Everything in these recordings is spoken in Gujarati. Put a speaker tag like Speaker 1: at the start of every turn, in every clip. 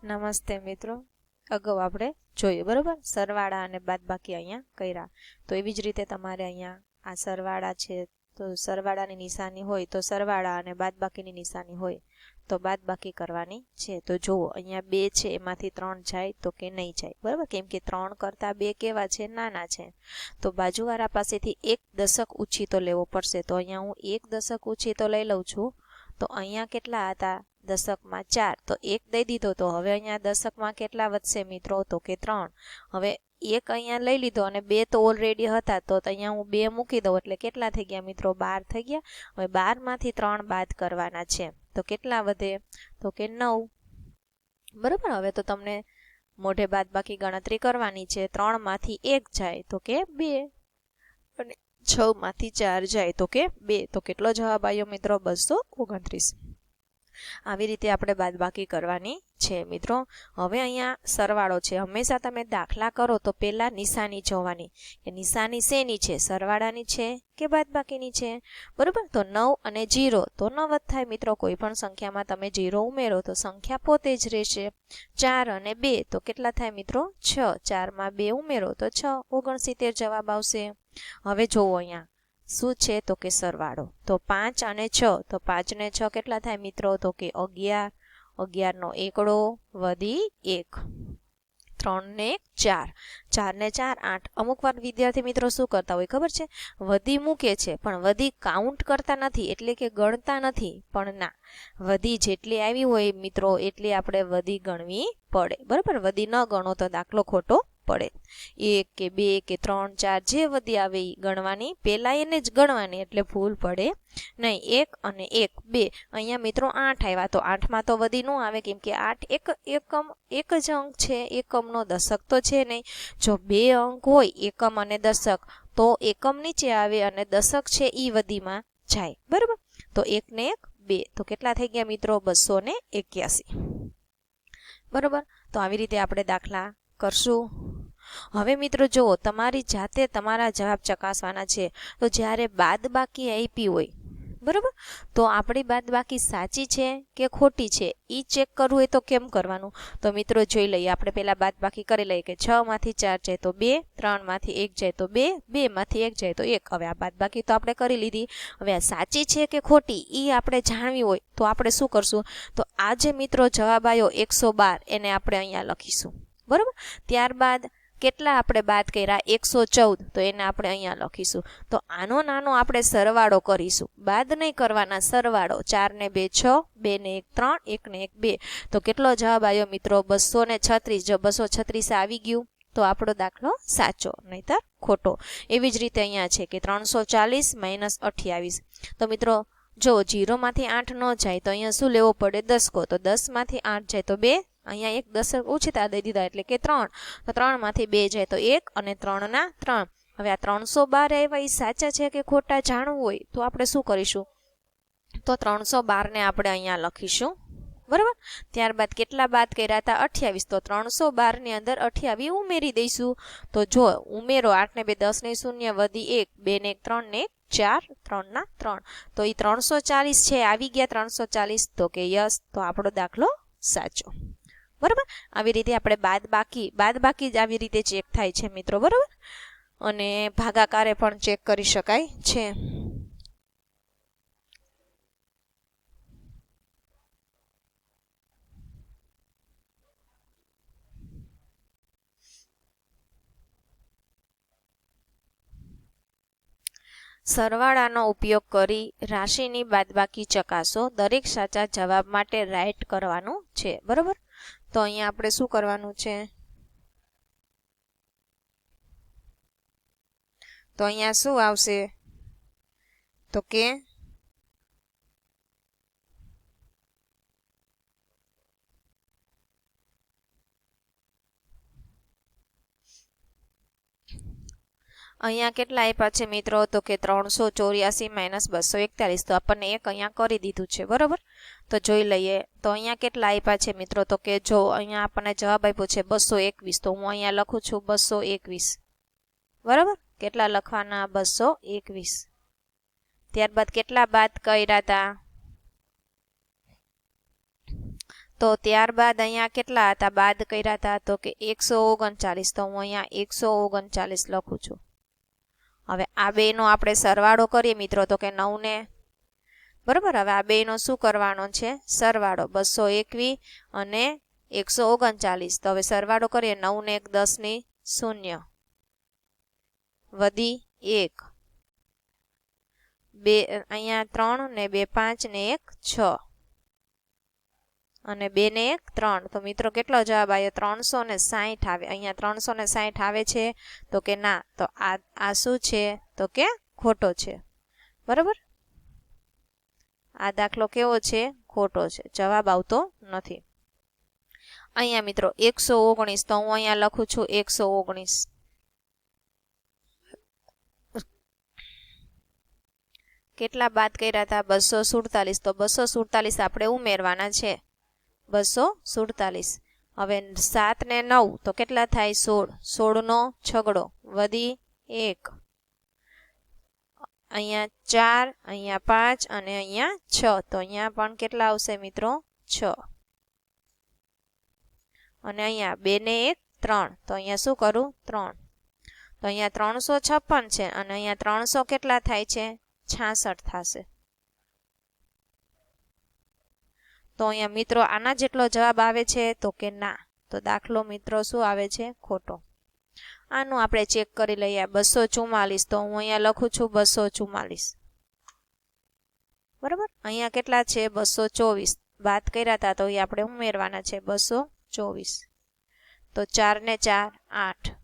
Speaker 1: નમસ્તે મિત્રો. અગાઉ આપણે જોયું બરોબર સરવાળા અને બાદબાકી અહીંયા કર્યા. તો એવી જ રીતે તમારે અહીંયા આ સરવાળા છે તો સરવાળાની નિશાની હોય તો સરવાળા અને બાદબાકીની નિશાની હોય તો બાદબાકી કરવાની છે. તો જુઓ અહીંયા 2 છે એમાંથી 3 જાય તો કે નહીં જાય બરાબર, કેમ કે 3 કરતાં 2 કેવા છે? નાના છે. તો બાજુવાળા પાસેથી 1 દશક ઉછીતો લેવો પડશે. તો અહીંયા હું 1 દશક ઉછીતો લઈ લઉં છું. તો અહીંયા કેટલા હતા? દશકમાં 4. તો 1 દઈ દીધો તો હવે અહીંયા દશકમાં કેટલા વધશે મિત્રો? તો કે 3. હવે 1 અહીંયા લઈ લીધો અને 2 તો ઓલરેડી હતા તો અહીંયા હું 2 મૂકી દઉં એટલે કેટલા થઈ ગયા મિત્રો? 12 થઈ ગયા. હવે 12 માંથી 3 બાદ કરવાના છે તો કેટલા વધે? તો કે 9. બરાબર. હવે તો તમને મોઢે બાદબાકી ગણતરી કરવાની છે. 3 માંથી 1 જાય તો કે 2 અને 6 માંથી 4 જાય તો કે 2. તો કેટલો જવાબ આવ્યો મિત્રો? 229. આવી રીતે આપણે બાદબાકી કરવાની છે મિત્રો. હવે અહીંયા સરવાળો છે. હંમેશા તમે દાખલા કરો તો પહેલા નિશાની જોવાની કે નિશાની શેની છે? સરવાળાની છે કે બાદબાકીની છે? બરોબર. તો 9 અને 0 તો 9 જ થાય મિત્રો. કોઈ પણ સંખ્યામાં તમે 0 ઉમેરો તો સંખ્યા પોતે જ રહેશે. 4 અને 2 તો કેટલા થાય મિત્રો? 6. 4 માં 2 ઉમેરો તો 6. 69 જવાબ આવશે. હવે જોવો અહીંયા શું છે? તો કે સરવાળો. તો 5 અને 6 તો 5 ને 6 કેટલા થાય મિત્રો? તો કે 11. 11 નો એકડો વધી 1. 3 ને 4. 4 ને 4 8. અમુક વાર વિદ્યાર્થી મિત્રો શું કરતા હોય ખબર છે? વધી મૂકે છે પણ વધી કાઉન્ટ કરતા નથી, એટલે કે ગણતા નથી. પણ ના, વધી જેટલી આવી હોય મિત્રો એટલી આપણે વધી ગણવી પડે. બરાબર. વધી ન ગણો તો દાખલો ખોટો પડે. 1 કે 2 કે 3 4 જે વધી આવે એ ગણવાની, પહેલા એને જ ગણવાની એટલે ભૂલ પડે નહીં. 1 અને 1 2. અહીંયા મિત્રો 8 આવ્યા તો 8માં તો વધી ન આવે, કેમ કે 8 એક જ અંક છે. એકમનો દશક તો છે નહીં. જો 2 અંક હોય એકમ અને દશક તો એકમ નીચે આવે અને દશક છે એ વધીમાં જાય. બરાબર. તો 1 ને 1 2 તો કેટલા થઈ ગયા મિત્રો? 281. બરાબર. તો આવી રીતે આપણે દાખલા કરશું. હવે મિત્રો જુઓ, તમારી જાતે તમારા જવાબ ચકાસવાના છે. તો જ્યારે બાદબાકી આપી હોય બરાબર, તો આપણી બાદબાકી સાચી છે કે ખોટી છે એ ચેક કરવું હોય તો કેમ કરવાનું? તો મિત્રો જોઈ લઈએ. આપણે પહેલા બાદબાકી કરી લઈએ કે 6 માંથી 4 જાય તો 2, 3 માંથી 1 જાય તો 2, 2 માંથી 1 જાય તો 1. હવે આ બાદબાકી તો આપણે કરી લીધી. હવે આ સાચી છે કે ખોટી એ આપણે જાણવી હોય તો આપણે શું કરશું? તો આ જે મિત્રો જવાબ આવ્યો 112 એને આપણે અહીંયા લખીશું. બરાબર. ત્યારબાદ કેટલા આપણે બાદ કર્યા? 114. તો એને આપણે અહીંયા લખીશું. તો આનો નાનો આપણે સરવાળો કરીશું, બાદ નહીં કરવાના, સરવાળો. 4 ને 2 6, 2 ને 1 3, 1 ને 1 2. તો કેટલો જવાબ આવ્યો મિત્રો? 236. જો 236 આવી ગયું તો આપણો દાખલો સાચો, નહીતર ખોટો. એવી જ રીતે અહીંયા છે કે 340 - 28. તો મિત્રો જો 0 માંથી 8 ન જાય તો અહીંયા શું લેવો પડે? દસકો. તો 10 માંથી 8 જાય તો 2. અહીંયા 1 દશક ઓછીતા દઈ દીધા એટલે કે 3. તો 3 માંથી 2 જાય તો 1 અને 3 ના 3. હવે આ 312 આવ્યા એ સાચા છે કે ખોટા જાણવું હોય તો આપણે શું કરીશું? તો 312 ને આપણે અહીંયા લખીશું. બરાબર. ત્યારબાદ કેટલા બાદ કર્યા હતા? 28. તો 312 ની અંદર 28 ઉમેરી દઈશું. તો જો ઉમેરો 8 ને 2 10 ને 0 વધી 1, 2 ને 1 3 ને 4, 3 ના 3. તો એ 340 છે. આવી ગયા 340. તો કે યસ, તો આપણો દાખલો સાચો. બરાબર. આવી રીતે આપણે બાદબાકી જ આવી રીતે ચેક થાય છે મિત્રો. બરાબર. અને ભાગાકારે પણ ચેક કરી શકાય છે. સરવાળાનો ઉપયોગ કરી રાશિની બાદબાકી ચકાસો. દરેક સાચા જવાબ માટે રાઇટ કરવાનું છે. બરાબર. તો અહીંયા આપણે શું કરવાનું છે? તો અહીંયા શું આવશે? તો કે અહીંયા કેટલા આપ્યા છે મિત્રો? તો કે 384 - 241. તો આપણને એક અહીંયા કરી દીધું છે. બરાબર. તો જોઈ લઈએ. તો અહીંયા કેટલા આપ્યા છે મિત્રો? તો કે જો અહીંયા આપણને જવાબ આપ્યો છે 221. તો હું અહીંયા લખું છું 221. બરાબર. કેટલા લખવાના? 221. ત્યારબાદ કેટલા બાદ કર્યા હતા? તો ત્યારબાદ અહીંયા કેટલા હતા બાદ કર્યા હતા તો કે 139, તો હું અહીંયા 139 લખું છું. હવે આ બેનો આપણે સરવાળો કરીએ મિત્રો તો કે 9 ને બરાબર. હવે આ બેનો શું કરવાનો છે સરવાળો 221 અને 139. તો હવે સરવાળો કરીએ 9 ને 1 10 ની 0 વધી 1 2 અહીંયા 3 ને 2 5 ને 1 6 અને 2 ને 1 3. તો મિત્રો કેટલો જવાબ આવ્યો 360 આવે. અહીંયા 360 આવે છે તો કે ના. તો આ શું છે તો કે ખોટો છે. બરાબર. આ દાખલો કેવો છે ખોટો છે. જવાબ આવતો નથી. અહીંયા મિત્રો 119, તો હું અહીંયા લખું છું 119. કેટલા બાદ કર્યા હતા 247. તો 247 આપણે ઉમેરવાના છે 247. હવે 7 ને 9 તો કેટલા થાય 16. 16 નો છગડો વધી 1. અહીંયા 4, અહીંયા 5 અને અહીંયા 6. તો અહીંયા પણ કેટલા આવશે મિત્રો 6. અને અહીંયા 2 ને 1 3. તો અહીંયા શું કરું 3. તો અહીંયા 356 છે અને અહીંયા 300 કેટલા થાય છે 66 થશે. તો અહીંયા મિત્રો આના જેટલો જવાબ આવે છે તો કે ના. તો દાખલો મિત્રો શું આવે છે ખોટો. આનું આપણે ચેક કરી લઈએ 244. તો હું અહીંયા લખું છું 244. બરાબર. અહીંયા કેટલા છે 224. બાદ કર્યા હતા તો એ આપણે ઉમેરવાના છે 224. તો 4 ને 4 8,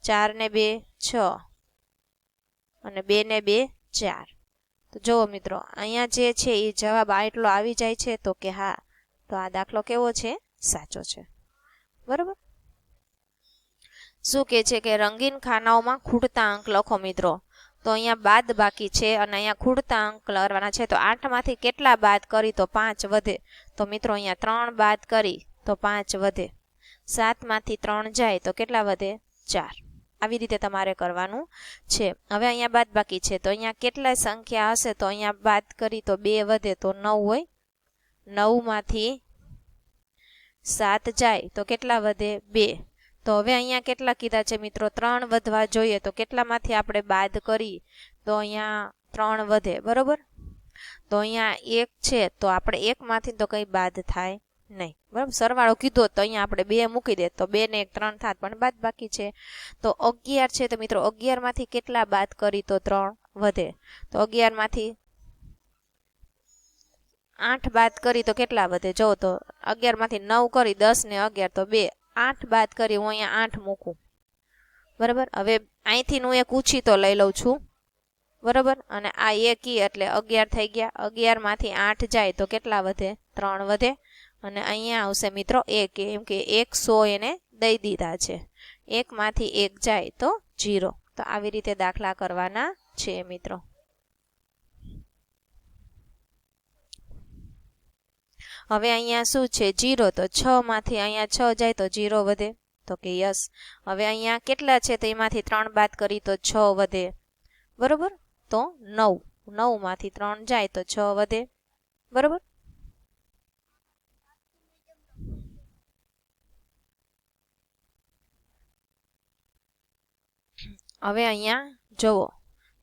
Speaker 1: 4 ને 2 6 અને 2 ને 2 4. તો જુઓ મિત્રો અહીંયા જે છે એ જવાબ આટલો આવી જાય છે તો કે હા. તો આ દાખલો કેવો છે સાચો છે. બરાબર. શું કે છે કે રંગીન ખાનાઓમાં ખૂટતા અંક લખો મિત્રો. તો અહીંયા બાદ બાકી છે અને અહીંયા ખૂટતા અંક કરવાના છે. તો 8 માંથી કેટલા બાદ કરી તો 5 વધે. તો મિત્રો અહીંયા 3 બાદ કરી તો 5 વધે. 7 માંથી 3 જાય તો કેટલા વધે 4. આવી રીતે તમારે કરવાનું છે. હવે અહીંયા બાદ બાકી છે તો અહીંયા કેટલા સંખ્યા હશે તો અહીંયા બાદ કરી તો 2 વધે તો 9 હોય. 9 માંથી 7 જાય તો કેટલા વધે 2. તો હવે અહીંયા કેટલા કીધા છે મિત્રો 3 વધવા જોઈએ. તો કેટલામાંથી આપણે બાદ કરી તો અહીંયા 3 વધે. બરોબર. તો અહીંયા 1 છે તો આપણે 1 માંથી તો કંઈ બાદ થાય નહીં. બરાબર. સરવાળો કીધો તો અહીંયા આપણે 2 મૂકી દે તો 2 ને 1 3 થાત પણ બાદ બાકી છે. તો 11 છે તો મિત્રો 11 માંથી કેટલા બાદ કરી તો 3 વધે. તો 11 માંથી 8 બાદ કરી તો કેટલા વધે જો તો 11 માંથી 9 કરી 10 ને 11 તો 2. 8 બાદ કરી હું અહીંયા 8 મૂકું. બરાબર. હવે અહીંથી હું એક ઊંચી તો લઈ લઉં છું. બરાબર. અને આ 1 એટલે 11 થઈ ગયા. 11 માંથી 8 જાય તો કેટલા વધે 3 વધે. અને અહીંયા આવશે મિત્રો 1 એમ કે 100 એને દઈ દીધા છે. 1 માંથી 1 જાય તો 0. તો આવી રીતે દાખલા કરવાના છે મિત્રો. હવે અહીંયા શું છે 0. તો 6 માંથી અહીંયા 6 જાય તો 0 વધે. તો કે યસ. હવે અહીંયા કેટલા છે તો એમાંથી 3 બાદ કરી તો 6 વધે. બરોબર. તો 9. 9 માંથી 3 જાય તો 6 વધે. બરોબર. હવે અહીંયા જુઓ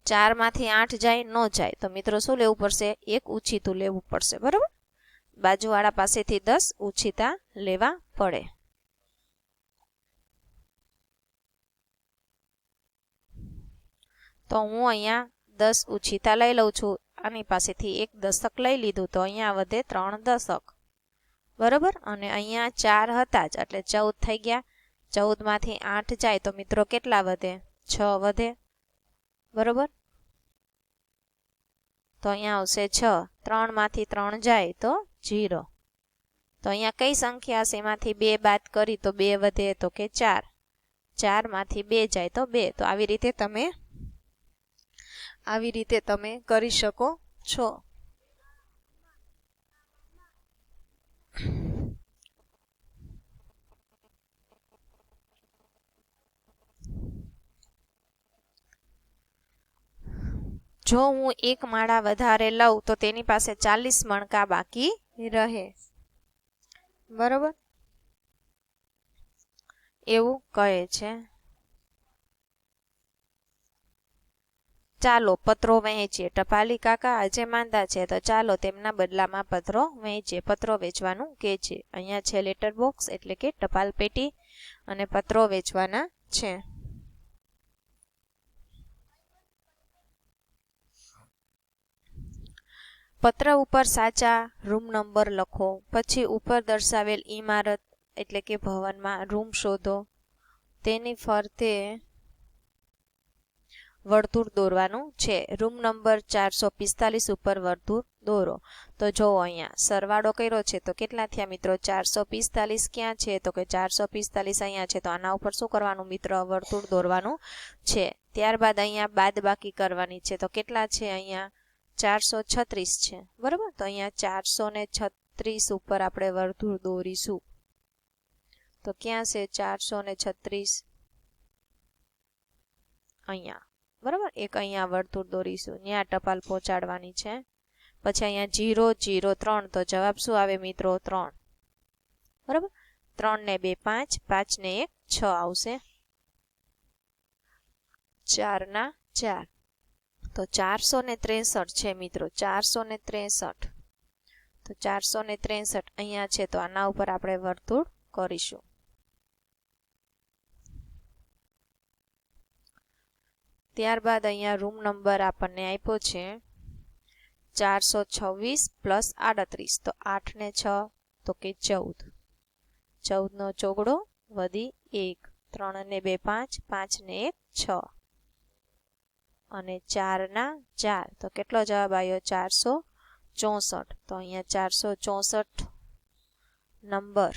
Speaker 1: 4 માંથી 8 જાય ન જાય તો મિત્રો શું લેવું પડશે એક ઉછીતું લેવું પડશે. બરોબર. બાજુવાળા પાસેથી 10 ઉછીતા લેવા પડે. તો હું અહીંયા 10 ઉછીતા લઈ લઉં છું. આની પાસેથી 1 દશક લઈ લીધું તો અહીંયા વધે 3 દશક. બરોબર. અને અહીંયા 4 હતા જ એટલે 14 થઈ ગયા. 14 માંથી 8 જાય તો મિત્રો કેટલા વધે 6 વધે. બરોબર. તો અહીંયા આવશે 6. 3 માંથી 3 જાય તો 0. તો અહીંયા કઈ સંખ્યા હશે એમાંથી 2 બાદ કરી તો 2 વધે તો કે 4. 4 માંથી 2 જાય તો 2. તો આવી રીતે તમે કરી શકો છો. જો હું 1 માળા વધારે લઉં તો તેની પાસે 40 મણકા બાકી રહે. બરોબર, એવું કહે છે. ચાલો પત્રો વહેંચીએ. ટપાલી કાકા આજે માંદા છે, તો ચાલો તેમના બદલામાં પત્રો વહેંચીએ. પત્રો વેચવાનું કે છે. અહીંયા છે લેટર બોક્સ એટલે કે ટપાલ પેટી અને પત્રો વેચવાના છે. પત્ર ઉપર સાચા રૂમ નંબર લખો. પછી ઉપર દર્શાવેલ ઇમારત એટલે કે ભવનમાં રૂમ શોધો. તેની ફરતે વર્તુળ દોરવાનું છે. રૂમ નંબર 445 ઉપર વર્તુળ દોરો. તો જો અહીંયા સરવાળો કર્યો છે તો કેટલા થયા મિત્રો? 445 ક્યાં છે? તો કે 445 અહીંયા છે. તો આના ઉપર શું કરવાનું મિત્ર? વર્તુળ દોરવાનું છે. ત્યારબાદ અહીંયા બાદ બાકી કરવાની છે. તો કેટલા છે અહીંયા? 436 છે. બરાબર, તો અહીંયા 436 ઉપર આપણે વર્તુળ દોરીશું. તો ક્યાં છે 436? અહીંયા. બરાબર, એક અહીંયા વર્તુળ દોરીશું. ત્યાં ટપાલ પહોંચાડવાની છે. પછી અહીંયા 003, તો જવાબ શું આવે મિત્રો? 3. બરાબર, 3 ને 2 5, 5 ને 1 6 આવશે. 4 ના 4, તો 463 છે મિત્રો. 463, તો 463 અહીંયા છે. તો આના ઉપર આપણે વર્તુળ કરીશું. ત્યારબાદ અહીંયા રૂમ નંબર આપણને આપ્યો છે 426 પ્લસ 38, તો 8 ને 6, તો કે 14. 14 નો ચોગડો વધી 1, 3 ને 2 5, 5 ને 1 6 અને 4 ના 4, તો કેટલો જવાબ આવ્યો? 464. તો અહીંયા 464 નંબર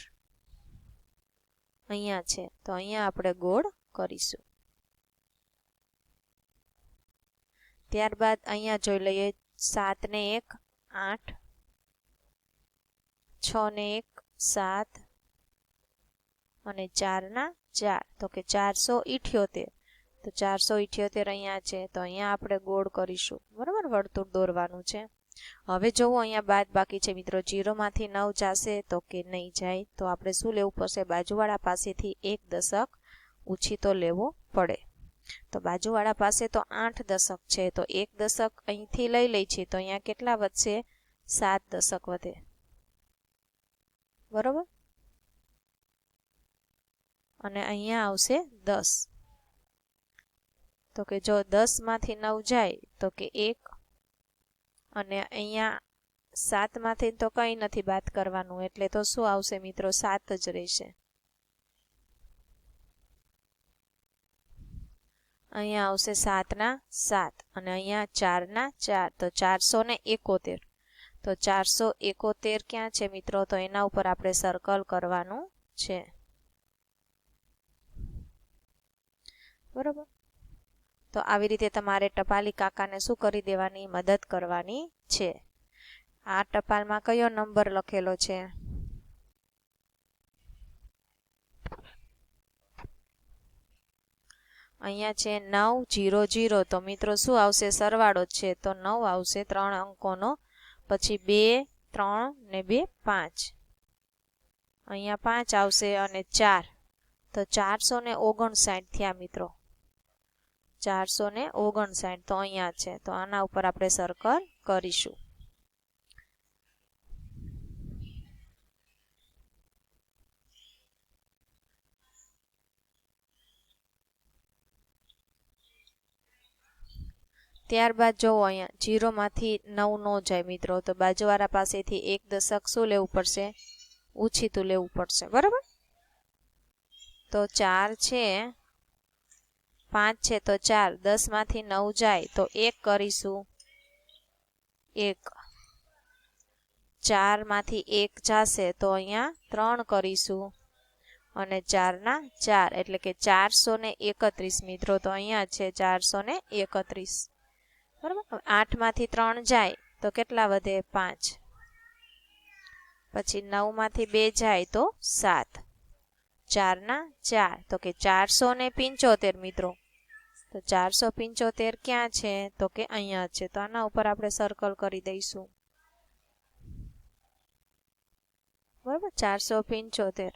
Speaker 1: અહીંયા છે. તો અહીંયા આપણે ગોળ કરીશું. ત્યારબાદ અહીંયા જોઈ લઈએ 7 ને 1 8, 6 ને 1 7 અને 4 ના 4, તો કે 478. તો 478 અહીંયા છે. તો અહીંયા આપણે ગોળ કરીશું. બરાબર, વર્તુળ દોરવાનું છે. હવે જોવો અહીંયા બાદ બાકી છે મિત્રો. 0 માંથી 9 જશે તો કે નહીં જાય. તો આપણે શું લેવું પડશે? બાજુવાળા પાસેથી 1 દશક ઉછીતો લેવો પડે. તો બાજુવાળા પાસે તો 8 દશક છે. તો 1 દશક અહીંથી લઈ લઈ છે. તો અહીંયા કેટલા વધશે? 7 દશક વધે. બરોબર, અને અહીંયા આવશે 10. તો કે જો 10 માંથી 9 જાય તો કે 1, અને અહીંયા 7 માંથી તો કંઈ નથી બાદ કરવાનું, એટલે તો શું આવશે મિત્રો? 7 જ રહેશે. અહીંયા આવશે 7 ના 7 અને અહીંયા 4 ના 4, તો 471. તો 471 ક્યાં છે મિત્રો? તો એના ઉપર આપણે સર્કલ કરવાનું છે. બરોબર, તો આવી રીતે તમારે ટપાલી કાકાને શું કરી દેવાની? મદદ કરવાની છે. આ ટપાલમાં કયો નંબર લખેલો છે? અહીંયા છે 900. તો મિત્રો શું આવશે? સરવાળો છે તો 9 આવશે 3 અંકોનો. પછી 2 3 ને 2 5, અહીંયા 5 આવશે અને 4, તો 459 થયા મિત્રો. 459 તો અહીંયા છે. તો આના ઉપર આપણે સર્કલ કરીશું. ત્યારબાદ જો અહીંયા 0 માંથી 9 નો જાય મિત્રો. તો બાજુવાળા પાસેથી 1 દશક શું લેવું પડશે? ઉછીતું લેવું પડશે. બરાબર, તો 4 છે 5 છે તો 4, 10 માંથી 9 જાય તો 1 કરીશું. 1, 4 માંથી 1 જશે તો અહીંયા 3 કરીશું અને 4 ના 4 એટલે કે 431 મિત્રો. તો અહીંયા છે 431. બરાબર, 8 માંથી 3 જાય તો કેટલા વધે? 5. પછી 9 માંથી 2 જાય તો 7, 4 ના 4, તો કે 475 મિત્રો. તો 475 ક્યાં છે? તો કે અહીંયા છે. તો આના ઉપર આપણે સર્કલ કરી દઈશું. બરાબર, 475